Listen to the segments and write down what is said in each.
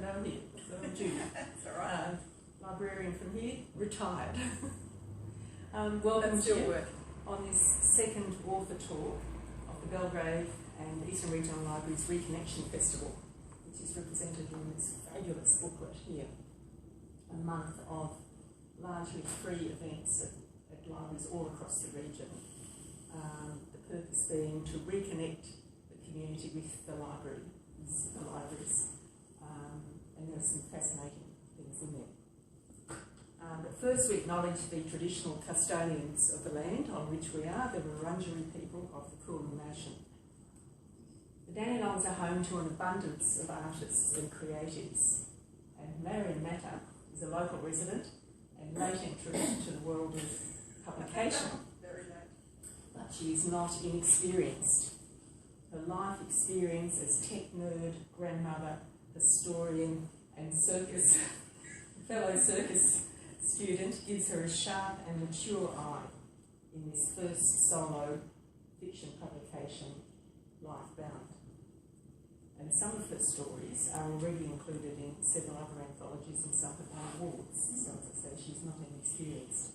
know here. So I'm Judy. That's all right. Librarian from here, retired. Welcome That's your to work. on this second author talk of the Belgrave and Eastern Regional Libraries Reconnection Festival, which is represented in this fabulous booklet here. A month of largely free events at libraries all across the region. The purpose being to reconnect the community with the libraries. And there are some fascinating things in there. But first we acknowledge the traditional custodians of the land on which we are, the Wurundjeri people of the Kulin Nation. The Dandenongs are home to an abundance of artists and creatives, and Marian Matta is a local resident and late entrant to the world of publication. Very late. But she is not inexperienced. Her life experience as tech nerd, grandmother, historian and fellow circus student gives her a sharp and mature eye in this first solo fiction publication, Life Bound. And some of her stories are already included in several other anthologies and some have won awards, so as I say, she's not inexperienced.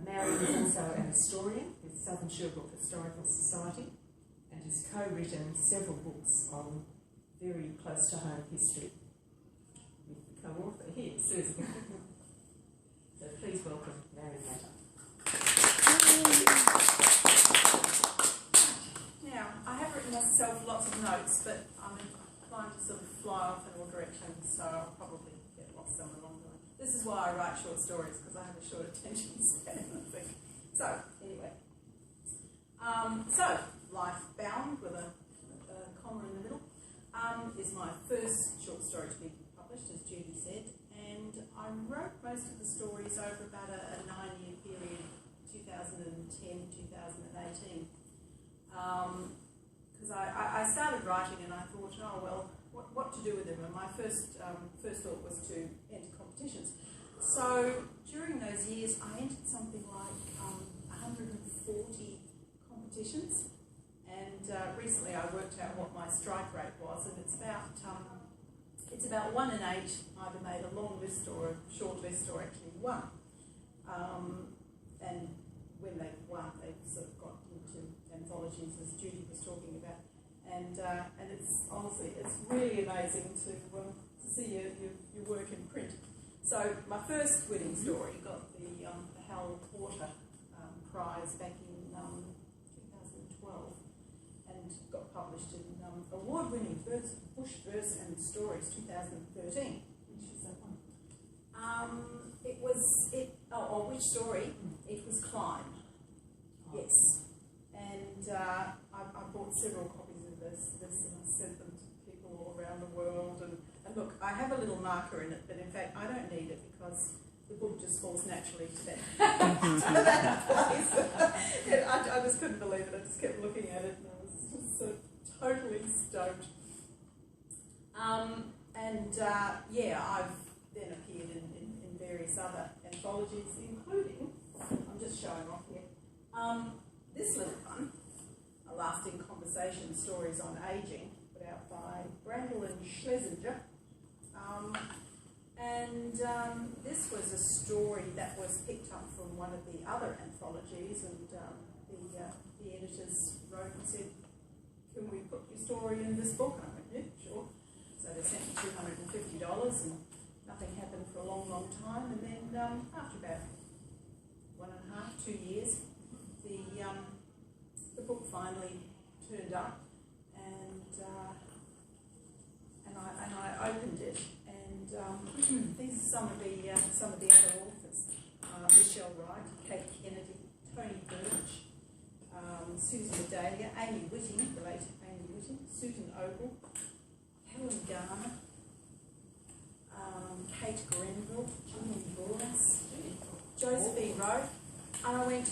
Marian is also an historian with Southern Sherbrooke Historical Society and has co-written several books on very close to home history with the co-author here, Susan. So please welcome Marian Matta. Now, I have written myself lots of notes, but I'm inclined to sort of fly off in all directions, so I'll probably get lost somewhere along the way. This is why I write short stories, because I have a short attention span, I think. So, anyway. Life Bound, with a comma in the middle, is my first short story to be published, as Judy said, and I wrote most of the stories over about a 9-year period, 2010, 2018. Because I started writing and I thought, oh well, what to do with them? And my first thought was to enter competitions. So during those years, I entered something like 140 competitions. And recently I worked out what my strike rate was, and it's about 1 in 8 either made a long list or a short list or actually won. And when they won, they sort of got into anthologies, as Judy was talking about. And it's honestly, it's really amazing to see your work in print. So my first winning story got the Hal Porter Prize back in 2012. And got published in award-winning Bush Verse and Stories 2013, which is that one. Which story? It was Climb. Yes. And I bought several copies of this and I sent them to people all around the world. And look, I have a little marker in it, but in fact I don't need it because the book just falls naturally to that place. I just couldn't believe it. I just kept looking at it and I was just sort of totally stoked. I've then appeared in various other anthologies, including, I'm just showing off here, this little one, A Lasting Conversation, Stories on Aging, put out by Brandel and Schlesinger. This was a story that was picked up from one of the other anthologies, and the editors wrote and said, can we put your story in this book? And I went, yeah, sure. So they sent me $250 and nothing happened for a long, long time. And then after about 1.5, 2 years, the book finally turned up, and I opened it. And these are some of the other authors: Michelle Wright, Kate Kennedy, Tony Birch, Susan Adalia, Amy Whitting, the late Amy Whitting, Susan Ogle, Helen Garner, Kate Grenville, Julian Boras, Josephine Rowe, and I went,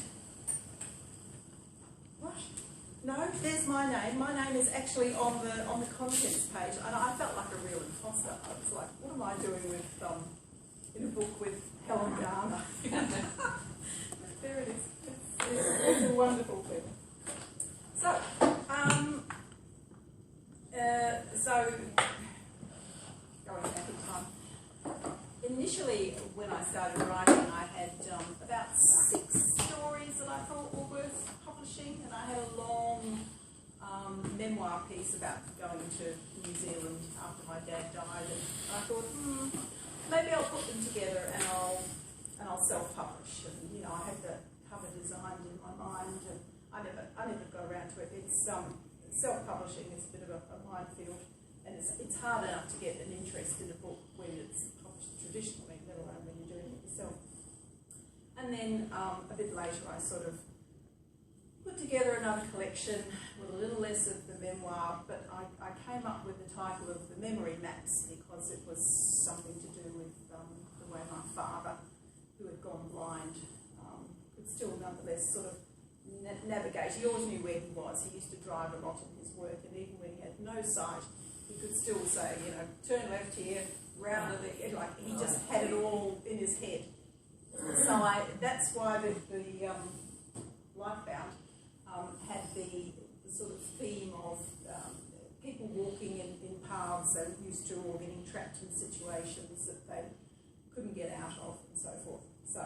what? No, there's my name. My name is actually on the contents page, and I felt like a real imposter. I was like, what am I doing with in a book with Helen Garner? There it is. It's a wonderful thing. So initially, when I started writing, I had about 6 stories that I thought were worth publishing, and I had a long memoir piece about going to New Zealand after my dad died, and I thought, maybe I'll put them together and I'll self-publish. And you know, I had the cover designed in my mind, and I never got around to it. It's self-publishing is a bit of a minefield, and it's hard enough to get an interest in a book when it's published traditionally, let alone when you're doing it yourself. And then a bit later, I sort of put together another collection with a little less of the memoir, but I came up with the title of The Memory Maps because it was something to do with the way my father, who had gone blind, could still nonetheless sort of navigate. He always knew where he was. He used to drive a lot in his work, and even when he had no sight, he could still say, you know, turn left here, round to the, like, he just had it all in his head. So that's why the Lifebound had the sort of theme of people walking in paths they were used to, or getting trapped in situations that they couldn't get out of, and so forth. So,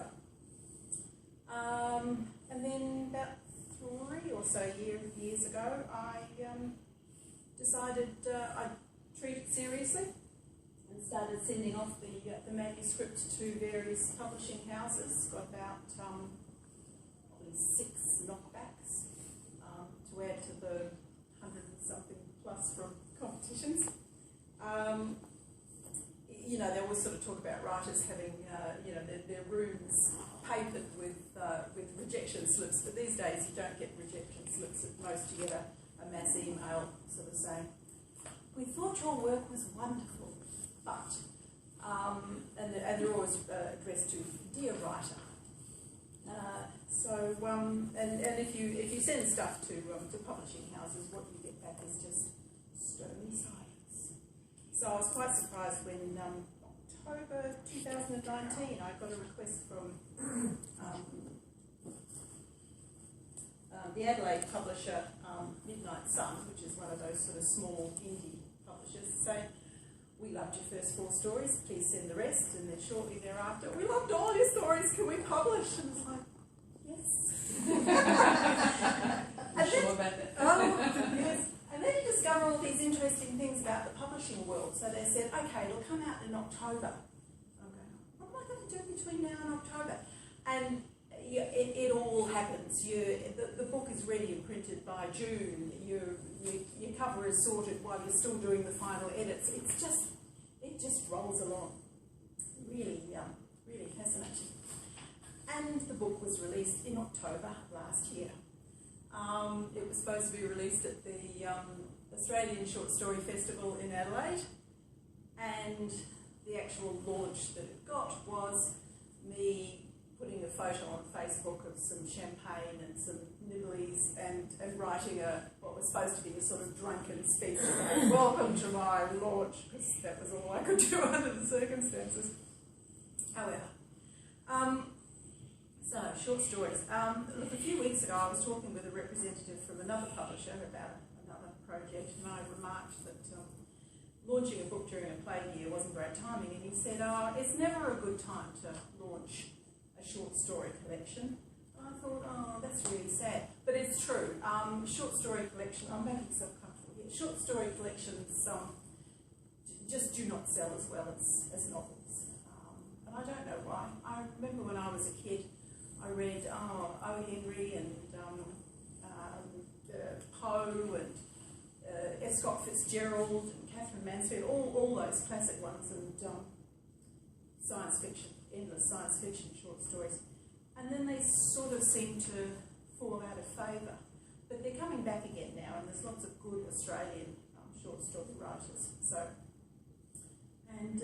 and then about 3 or so years ago, I decided I'd treat it seriously and started sending off the manuscript to various publishing houses. Got about probably 6 knockbacks to add to the 100-something plus from competitions. You know, they always sort of talk about writers having, you know, their rooms papered with rejection slips, but these days you don't get rejection slips. At most you get a mass email sort of saying, "We thought your work was wonderful, but," and they're always addressed to "Dear Writer." And if you send stuff to publishing houses, what you get back is just stony silence. So I was quite surprised when October 2019 I got a request from the Adelaide publisher MidnightSun, which is one of those sort of small indie publishers, saying, "We loved your first 4 stories, please send the rest." And then shortly thereafter, "We loved all your stories, can we publish?" And it's like, yes. I'm sure about that. Oh, yes. And then you discover all these interesting things about the publishing world. So they said, "Okay, it'll come out in October." I'm going, what am I going to do between now and October? And it all happens. The book is ready and printed by June. Your cover is sorted while you're still doing the final edits. It just rolls along. Really, really fascinating. And the book was released in October last year. It was supposed to be released at the Australian Short Story Festival in Adelaide, and the actual launch that it got was me putting a photo on Facebook of some champagne and some nibblies and writing what was supposed to be a sort of drunken speech about "Welcome to my launch," because that was all I could do under the circumstances. However, so short stories. Look, a few weeks ago I was talking with a representative from another publisher about another project, and I remarked that launching a book during a plague year wasn't great timing, and he said, "Oh, it's never a good time to launch a short story collection." And I thought, oh, that's really sad. But it's true. Short story collection, I'm making myself comfortable here. Short story collections just do not sell as well as novels. And I don't know why. I remember when I was a kid, I read O. Henry and Poe and F. Scott Fitzgerald and Catherine Mansfield, all those classic ones, and science fiction, endless science fiction short stories. And then they sort of seem to fall out of favour. But they're coming back again now, and there's lots of good Australian short story writers. So, and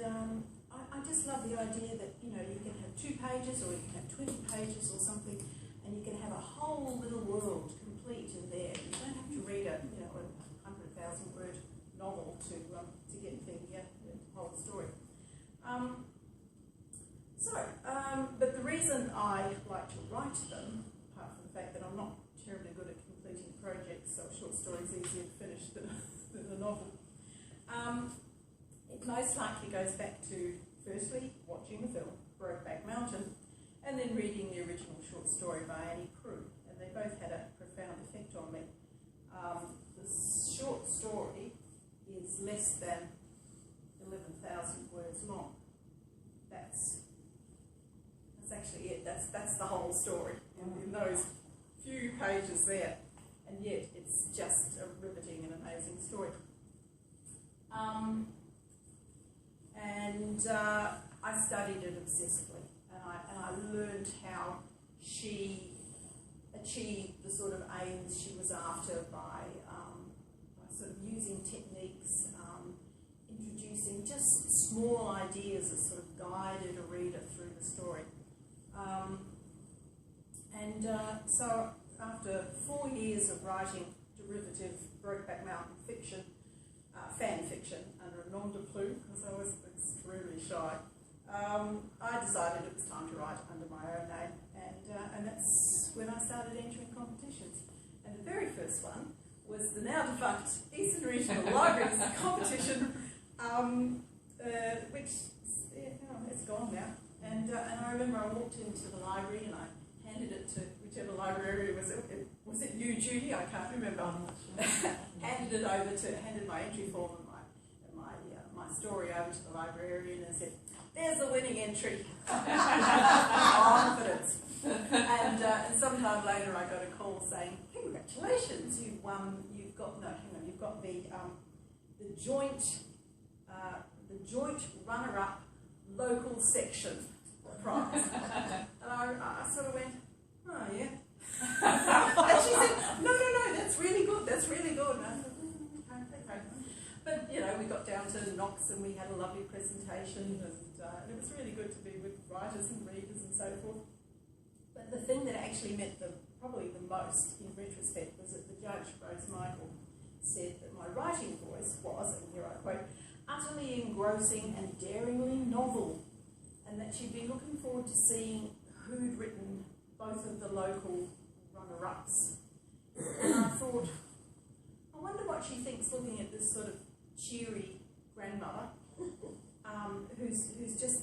I just love the idea that, you know, you can have 2 pages or you can have 20 pages or something, and you can have a whole little world complete in there. You don't have to read a 100,000 word novel to get the whole story. But the reason I like to write them, apart from the fact that I'm not terribly good at completing projects, so a short story is easier to finish than a novel, it most likely goes back to firstly watching the film Brokeback Mountain, and then reading the original short story by Annie Proulx, and they both had a profound effect on me. The short story is less than 11,000 words long. That's actually it. That's the whole story in those few pages there, and yet it's just a riveting and amazing story. I studied it obsessively, and I learned how she achieved the sort of aims she was after by sort of using techniques, introducing just small ideas that sort of guided a reader through the story. So after 4 years of writing derivative Brokeback Mountain fiction, fan fiction, under a nom de plume, because I was extremely shy, I decided it was time to write under my own name, and that's when I started entering competitions. And the very first one was the now defunct Eastern Regional Libraries competition, which it's gone now. And I remember I walked into the library and I handed it to whichever librarian was it you, Judy? I can't remember. handed my entry form and my story over to the librarian and said, "There's the winning entry." Confidence. And sometime later I got a call saying, "Congratulations, you've won. You've got the joint runner-up local section prize." And I sort of went, "Oh yeah." And she said, no, that's really good. And I said, okay. But we got down to Knox and we had a lovely presentation, and it was really good to be with writers and readers and so forth. But the thing that actually meant probably the most in retrospect was that the judge, Rose Michael, said that my writing voice was, and here I quote, "utterly engrossing and daringly novel," and that she'd be looking forward to seeing who'd written both of the local runner-ups. And I thought, I wonder what she thinks looking at this sort of cheery grandmother who's just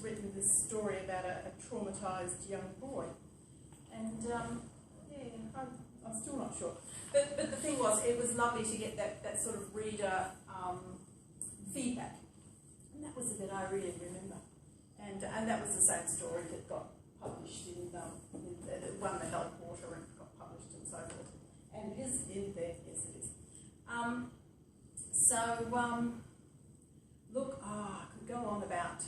written this story about a traumatised young boy. And I'm still not sure. But the thing was, it was lovely to get that sort of reader feedback. And that was the bit I really remember. And that was the same story that got published it won the Held Quarter and got published and so forth. And it is in there, yes it is. Look, I could go on about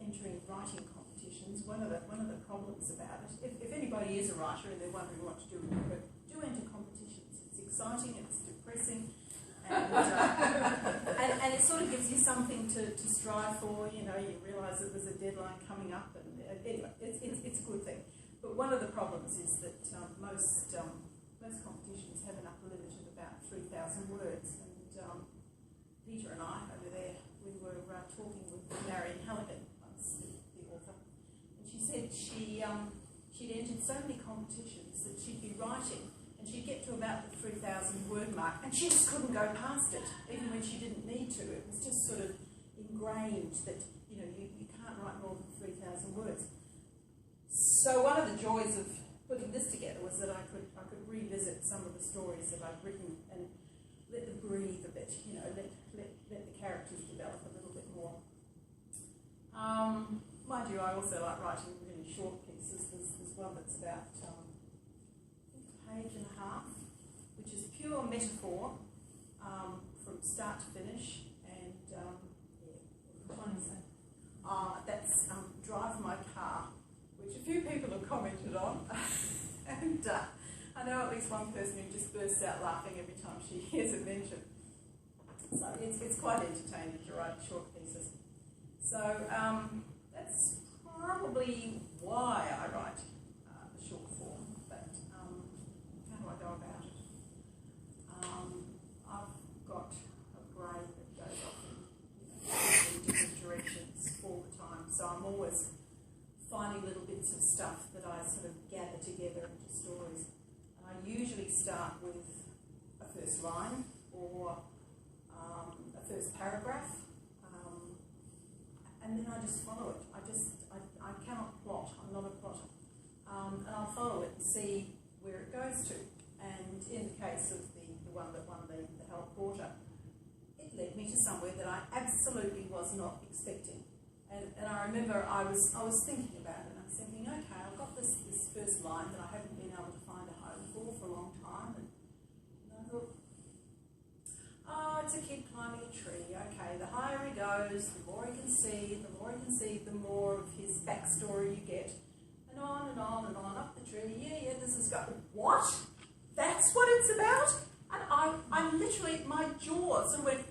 entering writing competitions. One of the problems about it, if anybody is a writer and they're wondering what to do with their work, do enter competitions. It's exciting, it's depressing, and it sort of gives you something to strive for. You realise that there's a deadline coming up, and anyway, it's a good thing. But one of the problems is that most competitions have an upper limit of about 3,000 words, and Peter and I over there, we were talking with Marian once, the author, and she said she'd entered so many competitions that she'd be writing and she'd get to about the 3,000 word mark and she just couldn't go past it, even when she didn't need to. It was just sort of ingrained that you can't write more than 3,000 words. So one of the joys of putting this together was that I could revisit some of the stories that I'd written and let them breathe a bit, let the characters develop a little bit more. Mind you, I also like writing really short pieces. There's one that's about a page and a half, which is pure metaphor from start to finish. And which one is that? That's Drive My Car, which a few people have commented on. And I know at least one person who just bursts out laughing every time she hears it mentioned. So it's quite entertaining to write short pieces. So that's probably why I write the short form. But how do I go about it? I've got a brain that goes off in different directions all the time. So I'm always finding little bits of stuff that I sort of gather together into stories. And I usually start with a first line or a first paragraph, and then I just follow it. I cannot plot. I'm not a plotter. And I'll follow it and see where it goes to. And in the case of the one that won the Hal Porter, it led me to somewhere that I absolutely was not expecting. And I remember I was thinking about it, and I was thinking, okay, I've got this first line that I haven't been able to find a home for a long time, and I thought, oh, it's a kid climbing a tree. Okay, the higher he goes, the more he can see, the more of his backstory you get, and on and on and on up the tree. Yeah, this is what? That's what it's about? And I literally, my jaw sort of went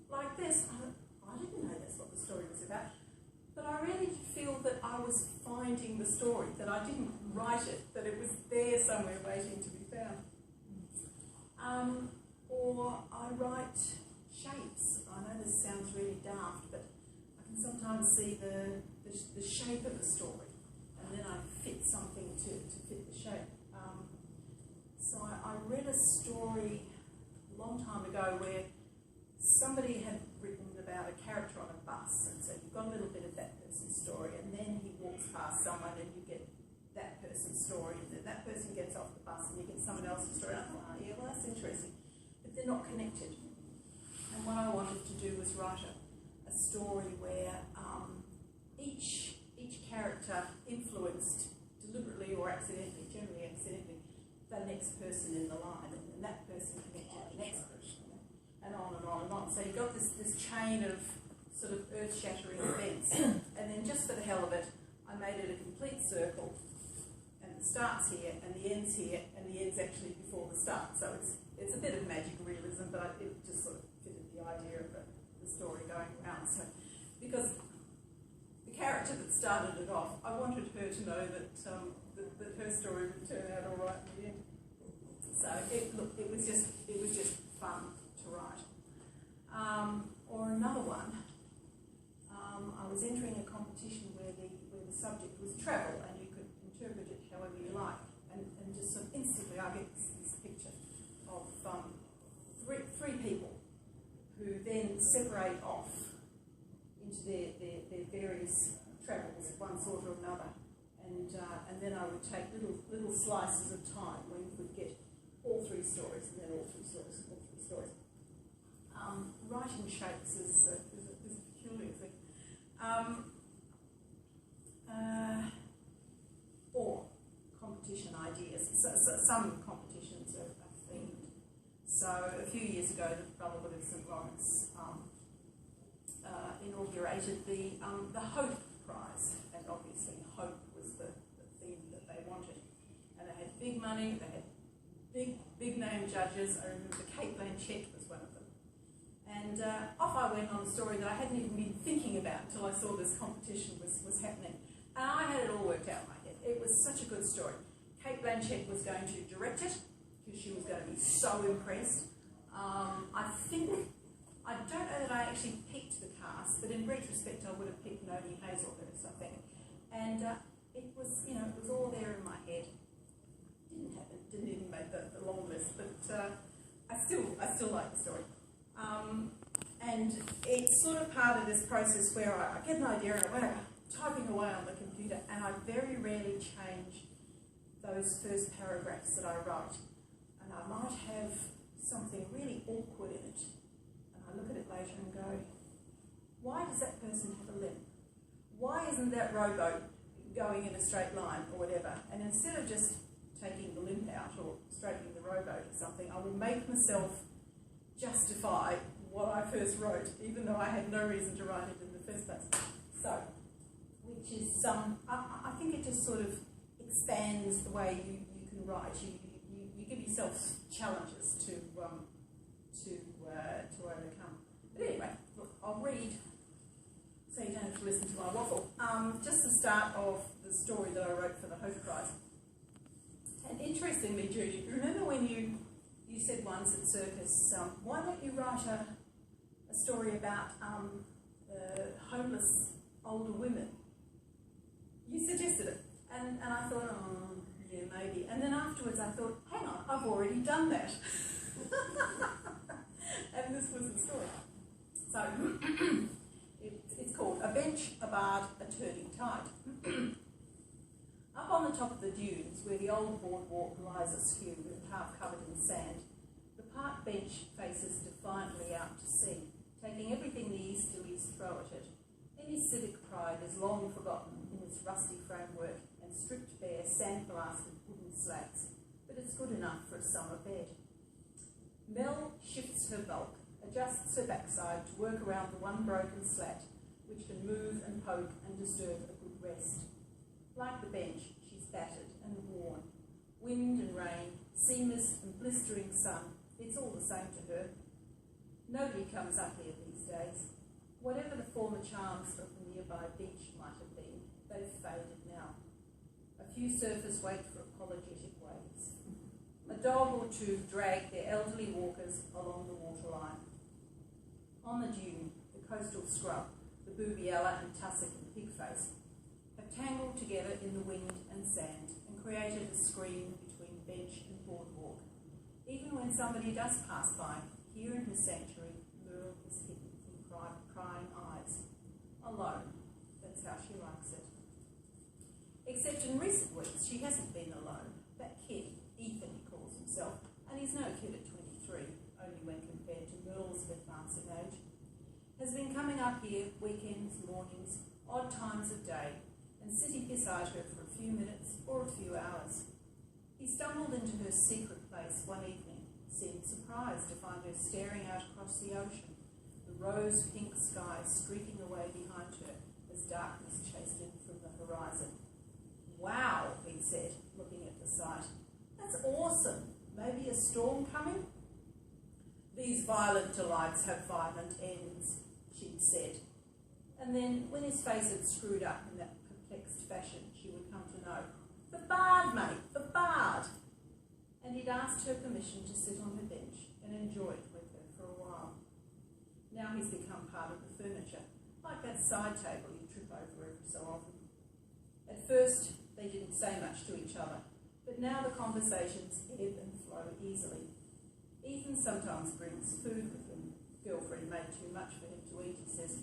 like this. I didn't know that's what the story was about. But I really feel that I was finding the story, that I didn't write it, that it was there somewhere waiting to be found. Or I write shapes. I know this sounds really daft, but I can sometimes see the shape of the story, and then I fit something to fit the shape. So I read a story a long time ago where somebody had written about a character on a bus, and so you've got a little bit of that person's story, and then he walks past someone and you get that person's story, and then that person gets off the bus and you get someone else's story. And I thought, oh yeah, well that's interesting. But they're not connected. And what I wanted to do was write a story where each character influenced, deliberately or accidentally, generally accidentally, the next person in the line, and that person connected the next person, and on and on and on. So you got this chain of sort of earth-shattering events, and then just for the hell of it, I made it a complete circle, and it starts here, and the end's here, and the end's actually before the start. So it's a bit of magic realism, but it just sort of fitted the idea of the story going around. So because the character that started it off, I wanted her to know that her story would turn out all right in the end. So it was just fun to write. Or another one, I was entering a competition where the subject was travel, and you could interpret it however you like, and just sort of instantly I get this picture of three people who then separate off into their various travels of one sort or another. And then I would take little slices of time when you could get all three stories, and then all three stories, and all three stories. Writing shapes is a peculiar thing. Or competition ideas. So some competitions are themed. So a few years ago, the Brotherhood of St. Lawrence inaugurated the Hope Prize, and obviously hope was the theme that they wanted. And they had big money, they had big name judges. I remember Kate Blanchett was one of them. And off I went on a story that I hadn't even been thinking about until I saw this competition was happening. And I had it all worked out in my head. It was such a good story. Kate Blanchett was going to direct it, because she was going to be so impressed. I don't know that I actually picked the cast, but in retrospect I would have picked Noni Hazelhurst, I think. And it was all there in my head. Didn't happen, didn't even make the long list, but I still like the story. And it's sort of part of this process where I get an idea and I'm typing away on the computer, and I very rarely change those first paragraphs that I write. And I might have something really awkward in it, and I look at it later and go, why does that person have a limp? Why isn't that rowboat going in a straight line or whatever? And instead of just taking the limp out or straightening the rowboat or something, I will make myself justify what I first wrote, even though I had no reason to write it in the first place. So, which is I think it just sort of expands the way you can write. You give yourself challenges to overcome. But anyway, look, I'll read so you don't have to listen to my waffle. Just the start of the story that I wrote for the Hope Prize. And interestingly, Judy, remember when you said once at Circus, why don't you write a story about homeless older women? You suggested it, and I thought, oh, yeah, maybe. And then afterwards I thought, hang on, I've already done that. And this was the story. So, It's called A Bench, a Bard, a Turning Tide. Up on the top of the dunes, where the old boardwalk lies askew and half covered in sand, the park bench faces defiantly out to sea, taking everything the easterlies throw at it. Any civic pride is long forgotten in its rusty framework and stripped bare, sandblasted wooden slats, but it's good enough for a summer bed. Mel shifts her bulk, adjusts her backside to work around the one broken slat, which can move and poke and disturb a good rest. Like the bench, she's battered and worn. Wind and rain, seamers and blistering sun, it's all the same to her. Nobody comes up here these days. Whatever the former charms of the nearby beach might have been, they've faded now. A few surfers wait for apologetic waves. A dog or two drag their elderly walkers along the waterline. On the dune, the coastal scrub, the boobiella and tussock and pigface, have tangled together in the wind and sand and created a screen between bench and boardwalk. Even when somebody does pass by, here in her sanctuary, Merle is hidden from prying eyes. Alone, that's how she likes it. Except in recent weeks, she hasn't been alone. That kid, Ethan he calls himself, and he's no kid at 23, only when compared to Merle's advancing age, has been coming up here weekends, mornings, odd times of day, and sitting beside her for a few minutes or a few hours. He stumbled into her secret place one evening, seemed surprised to find her staring out across the ocean, the rose-pink sky streaking away behind her as darkness chased in from the horizon. "Wow," he said, looking at the sight. "That's awesome. Maybe a storm coming?" "These violent delights have violent ends," she'd said. And then, when his face had screwed up in that perplexed fashion, she would come to know, "The bard, mate, the bard!" And he'd asked her permission to sit on her bench and enjoy it with her for a while. Now he's become part of the furniture, like that side table you trip over every so often. At first, they didn't say much to each other, but now the conversations ebb and flow easily. Ethan sometimes brings food with him. Girlfriend made too much for him to eat, he says,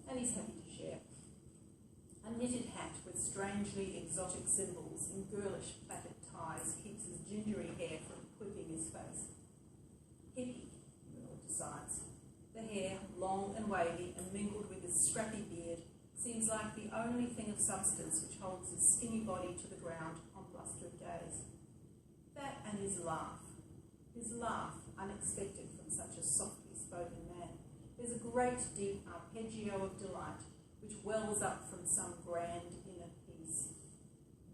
and he's happy to share. A knitted hat with strangely exotic symbols in girlish plaited ties keeps his gingery hair from whipping his face. Hippie, Merle decides. The hair, long and wavy and mingled with his scrappy beard, seems like the only thing of substance which holds his skinny body to the ground on blustered days. That and his laugh, unexpected from such a softly spoken man. There's a great deep arpeggio of delight which wells up from some grand inner peace.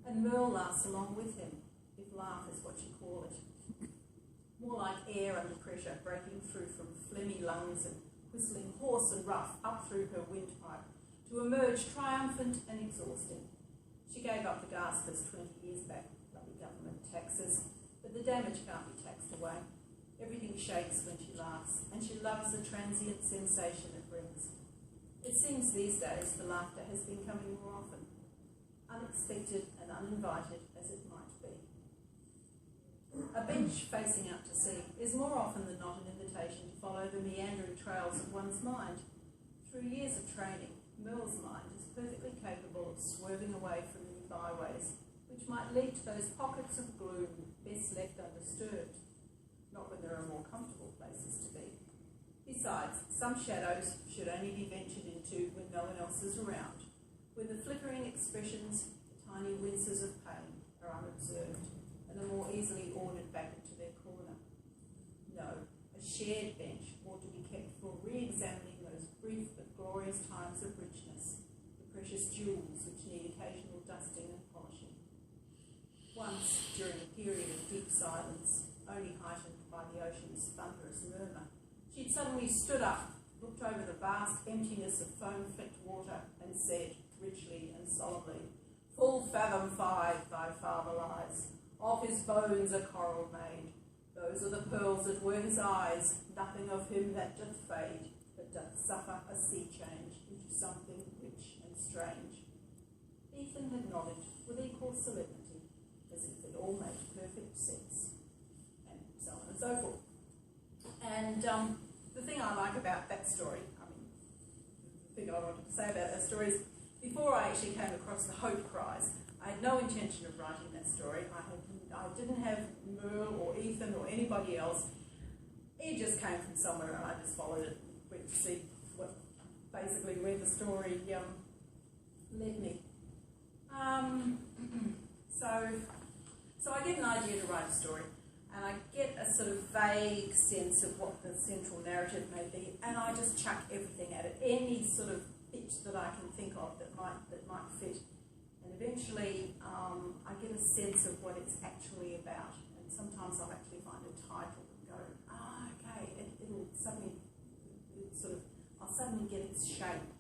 And Merle laughs along with him, if laugh is what you call it. More like air under pressure breaking through from phlegmy lungs and whistling hoarse and rough up through her windpipe to emerge triumphant and exhausting. She gave up the gaspers 20 years back, bloody government taxes, but the damage can't be taxed away. Everything shakes when she laughs, and she loves the transient sensation it brings. It seems these days the laughter has been coming more often, unexpected and uninvited as it might be. A bench facing out to sea is more often than not an invitation to follow the meandering trails of one's mind. Through years of training, Merle's mind is perfectly capable of swerving away from new byways, which might lead to those pockets of gloom best left undisturbed, not when there are more comfortable places to be. Besides, some shadows should only be ventured into when no one else is around, where the flickering expressions, the tiny winces of pain, are unobserved and are more easily ordered back into their corner. No, a shared bench ought to be kept for re-examining those brief but glorious times of richness, the precious jewels which need occasional dusting and polishing. Once, during a period of deep silence, only heightened by the ocean's thunderous murmur, she'd suddenly stood up, looked over the vast emptiness of foam-flecked water, and said, richly and solemnly, "Full fathom 5 thy father lies, of his bones a coral made. Those are the pearls that were his eyes, nothing of him that doth fade, but doth suffer a sea change into something rich and strange." Ethan had nodded with equal solemnity, as if it all made perfect sense, and so on and so forth. And the thing I like about that story, the thing I wanted to say about that story is, before I actually came across the Hope Prize, I had no intention of writing that story. I didn't have Merle or Ethan or anybody else. It just came from somewhere, and I just followed it, went to see basically where the story led me. So I get an idea to write a story, and I get a sort of vague sense of what the central narrative may be, and I just chuck everything at it, any sort of bit that I can think of that might fit. And eventually, I get a sense of what it's actually about, and sometimes I'll actually find a title and go, okay, it'll suddenly I'll suddenly get its shape,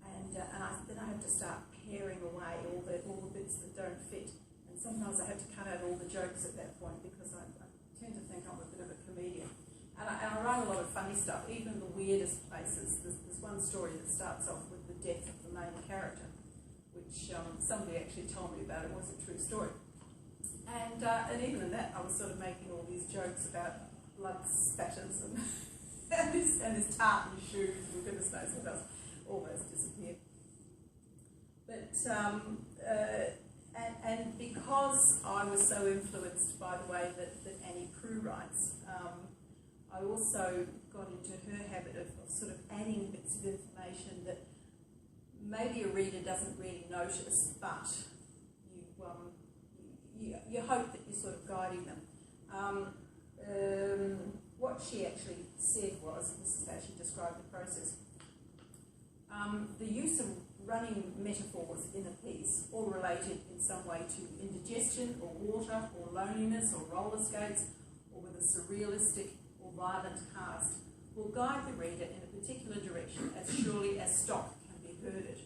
and then I have to start paring away all the bits that don't fit. And sometimes I have to cut out all the jokes at that point, because I tend to think I'm a bit of a comedian. And I write a lot of funny stuff, even the weirdest places. There's one story that starts off with the death of the main character, which somebody actually told me about. It was a true story. And even in that, I was sort of making all these jokes about blood spatters and his tartan shoes, and goodness knows what else. All those disappeared. But and because I was so influenced by the way that Annie Proulx writes, I also got into her habit of sort of adding bits of information that maybe a reader doesn't really notice, but you hope that you're sort of guiding them. What she actually said was, and this is how she described the process, the use of running metaphors in a piece, all related in some way to indigestion or water or loneliness or roller skates, or with a surrealistic or violent cast, will guide the reader in a particular direction as surely as stock can be herded.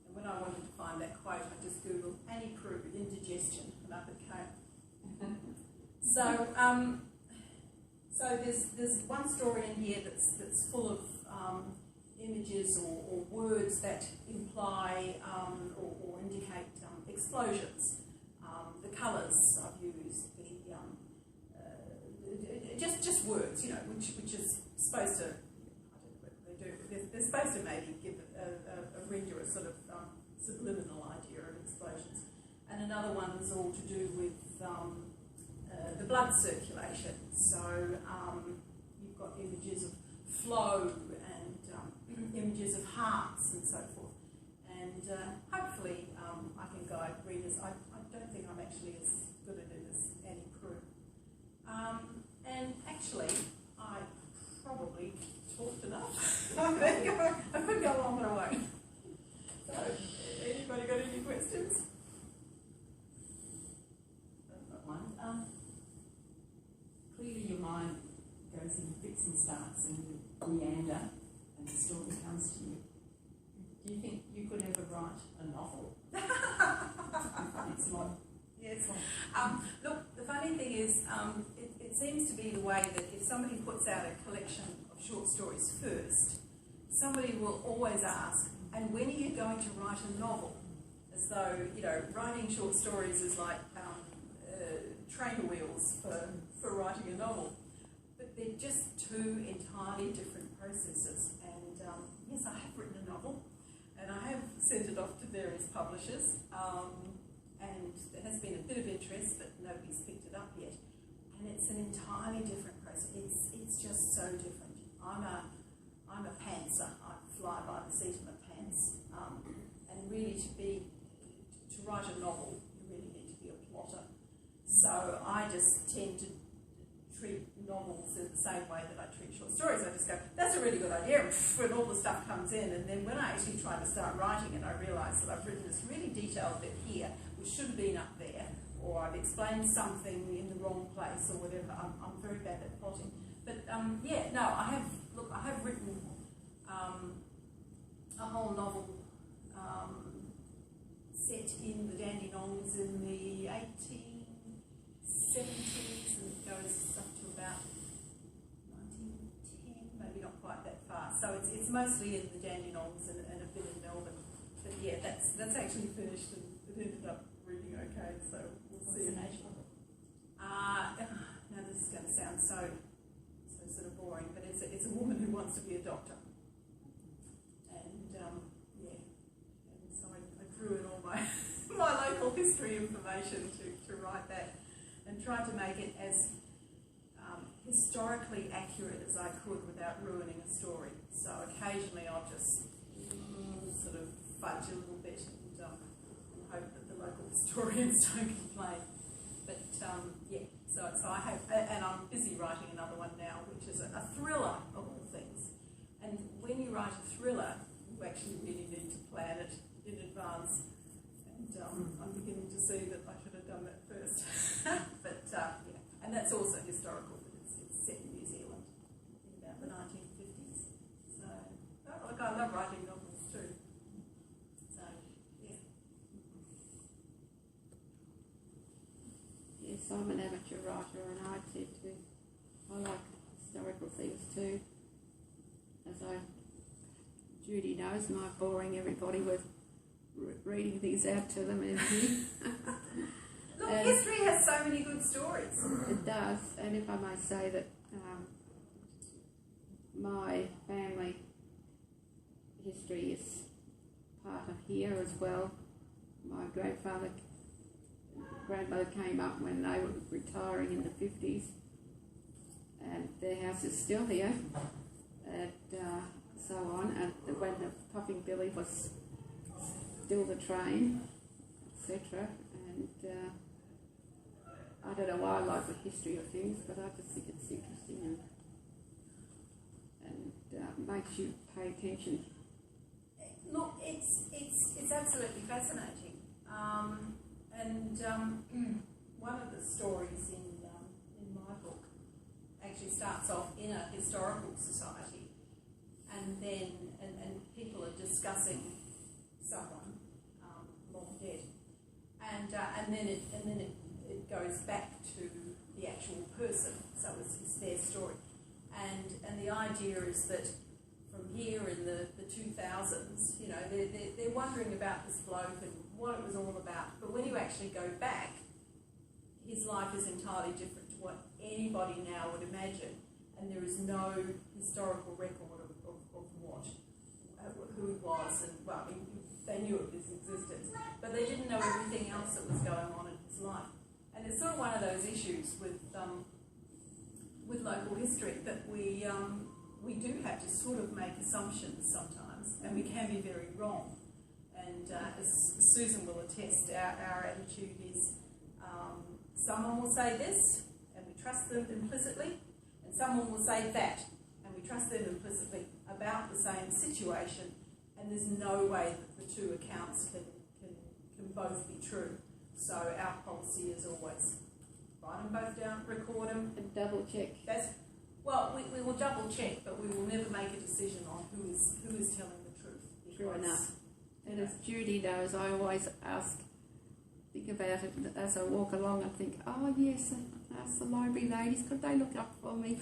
And when I wanted to find that quote, I just googled Annie Proulx indigestion, and up it came. So there's one story in here that's full of images or words that imply or indicate explosions. The colours I've used, just words, which is supposed to, I don't know what they do, they're supposed to maybe give a reader a sort of subliminal idea of explosions. And another one is all to do with the blood circulation. So you've got images of flow and images of hearts and so forth. And hopefully I can guide readers. I don't think I'm actually as good at it as Annie Proulx. And actually, I probably talked enough. I could go on, but I won't. So, anybody got any questions? I've got one. Clearly your mind goes in fits and starts and you meander and the story comes to you. Do you think you could ever write a novel? It's long. Yeah, it's long. Look, the funny thing is, it seems to be the way that if somebody puts out a collection of short stories first, somebody will always ask, and when are you going to write a novel? As though, writing short stories is like trainer wheels for writing a novel. But they're just two entirely different processes. And yes, I have written a novel, and I have sent it off to various publishers, and there has been a bit of interest, but nobody's picked it up yet. And it's an entirely different process. It's just so different. I'm a pantser. I fly by the seat of my pants. And really, to write a novel, you really need to be a plotter. So I just tend to treat novels in the same way that I treat short stories. I just go, that's a really good idea, and all the stuff comes in. And then when I actually try to start writing it, I realise that I've written this really detailed bit here, which should have been up there, or I've explained something in the wrong place, or whatever. I'm very bad at plotting. But I have written a whole novel set in the Dandenongs in the 1870s, and it goes up to about 1910, maybe not quite that far. So it's mostly in the Dandenongs and a bit in Melbourne. But yeah, that's actually finished, and it ended up reading okay. So we'll see. What's the name of it? Now this is going to sound so sort of boring, but it's a woman who wants to be a doctor, and history information to write that, and tried to make it as historically accurate as I could without ruining a story. So occasionally I'll just sort of fudge a little bit and hope that the local historians don't complain. But yeah, so I have, and I'm busy writing another one now, which is a thriller of all things. And when you write a thriller, you actually really need to plan it in advance. And I'm beginning to see that I should have done that first. But yeah, and that's also historical. It's set in New Zealand in about the 1950s. So, look, I love writing novels too. So, yeah. Yes, I'm an amateur writer, and I tend to, I like historical things too. Judy knows, am I boring everybody with reading things out to them in here? Look, history has so many good stories. It does, and if I may say that my family history is part of here as well. My grandmother came up when they were retiring in the 50s, and their house is still here, and so on, and when the Puffing Billy was still the train, etc. And I don't know why I like the history of things, but I just think it's interesting and makes you pay attention. Look, it's absolutely fascinating. One of the stories in my book actually starts off in a historical society, and then and people are discussing someone long dead, and then it goes back to the actual person. So it's their story, and the idea is that from here in the 2000s, you know, they're wondering about this bloke and what it was all about. But when you actually go back, his life is entirely different to what anybody now would imagine, and there is no historical record of who he was, and well, they knew of his existence, but they didn't know everything else that was going on in his life. And it's sort of one of those issues with local history that we do have to sort of make assumptions sometimes, and we can be very wrong. And as Susan will attest, our attitude is someone will say this, and we trust them implicitly, and someone will say that, and we trust them implicitly about the same situation, and there's no way that the two accounts can both be true. So our policy is always write them both down, record them, And double check. Well, we will double check, but we will never make a decision on who is telling the truth. True enough. And as Judy knows, I always think about it as I walk along and think, oh yes, ask the library ladies, could they look up for me?